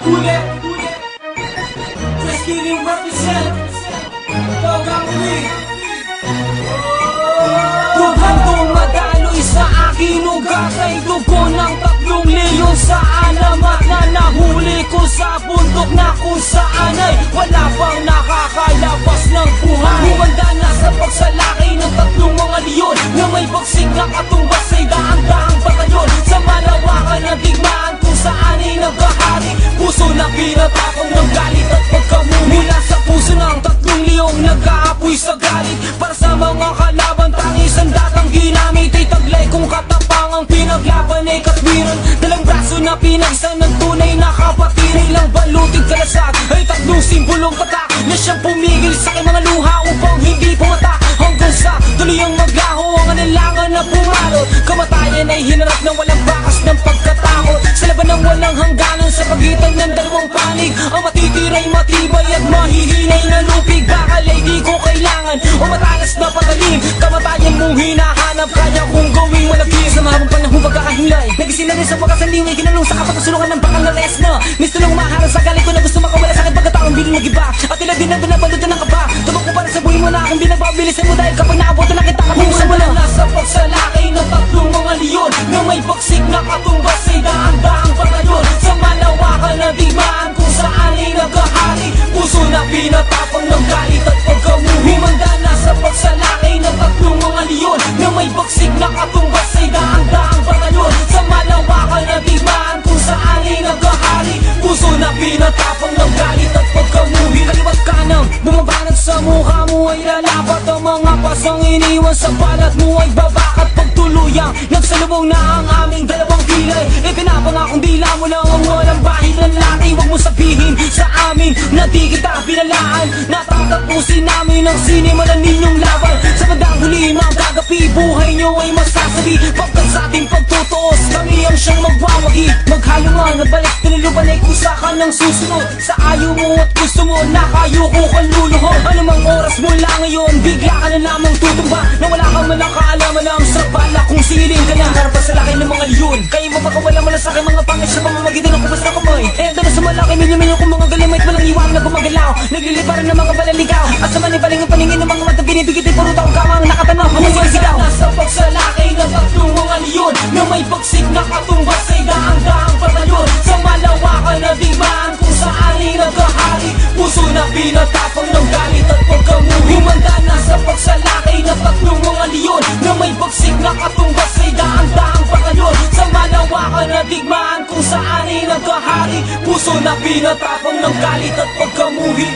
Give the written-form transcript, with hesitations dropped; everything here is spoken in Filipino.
Kulit Just kidding represent Pagkamuli Tughang madaloy sa akin ugat ay dugo ng 3 leyon sa alamat na nahuli ko sa bundok na kung saan ay wala pang nakakalabas ng buhay. Humanda na sa pagsalakay ng 3 mga leyon na may bagsik na katumbas ay daang-daang batalyon sa malawakan ng digmaan kung saan ay naghahari. Puso na pinatapang ng galit at pagkamuli mula sa puso ng 3 leyong nag-aapoy sa galit para sa mga kalaban. Tangis ang datang ginamit ay taglay kung katapangang pinaglaban ay katwiran. Dalang braso na pinagsan ng tunay na kapatid. Ilang baluting kalasag ay 3 simbolong tatak na siyang pumigil sa aking mga luha upang hindi pumata. Hanggang sa tuloy ang maglaho ang anilangan na pumarot. Kamatayan ay hinarap ng walang bakas ng pagkatakot sa laban ng walang hangganan sa pagitan ng 2 panig. Ang matitira'y matibay at mahihinay na lupig. Bakal ay di ko kailangan o matalas na patalim. Kamatayan mong hinahanap kaya kung gawing malagim. Sa mahabang panahon pagkakahimlay nagising na rin sa pagkasanliway. Ginanong sa kapatasulokan ng bakal na res na misto lang umaharang sa galit ko na gusto makawala sa akin pagkataong bilang mag-iba. At tila din na binabalot ng kaba. Tumang ko para sa buhay mo na aking binagbabilisan mo dahil kapag naabot na kita kapiusan mo lang. Nasa pagsalakay ng 3 mga leyon na may bagsik na katumbas ay daan-daang batalyon sa malawakan na digmaan kung saan ay naghahari. Puso na pinatapang ng galit at pagkamuli. Humanda na sa pagsalakay ng 3 mga leyon na may bagsik na katumbas ay daan-daang batalyon sa malawakan na digmaan kung saan ay naghahari. Puso na pinatapang ng galit at pagkamuli. Kaliwat kanang bumabanat sa mukha mo ay lalapat. Ang mga pasang iniwan sa balat mo ay babakat. Pagtuluyang nagsalubong na ang aming 2 kilay. Ipinapangakong dila mo lang ang walang bahid ng laki. Huwag mo sabihin sa amin na di kita pinalaan. Natatapusin namin ang sinimulan ninyong laban. Sa bandang huli magagapi, buhay nyo ay masasabi. Pagkat sa ating pagtutuos, kami ang siyang magwawagi. Maghalo nga na balik, tiniluban ay kusakan ng susunod. Sa ayaw mo at gusto mo, nakayuko kang luluhod. Anumang oras mo lang ngayon, bigla ka na lamang tutumba. Na wala kang malang kaalaman ang sa bala kung siling ka na. Harap sa laki ng mga leyon, kayo mapakawala mo lang sa aking mga pangit sa pamamagitan ng kubas na kamay. Ito na sa malaki, milyon-milyon kong mga galimay at walang iwan na gumagalaw. Nagliliparan ng mga balaligaw at sa manibaling ang paningin ng mga mata binibigit ay puro taong kamang nakatanaw. Hamusin sigaw na sa pagsalakay ng 3 mga leyon na may bagsik na katumbas ay daang-daang batalyon sa malawakan na digmaan kung saan ay naghahari. Puso na pinatapang ng galit at pagkamuli. Humanda na sa pagsalakay ng 3 mga leyon na may bagsik na katumbas ay daang-daang batalyon sa malawakan na digmaan kung saan ay naghahari. Puso na pinatapang ng galit at pagkamuhi.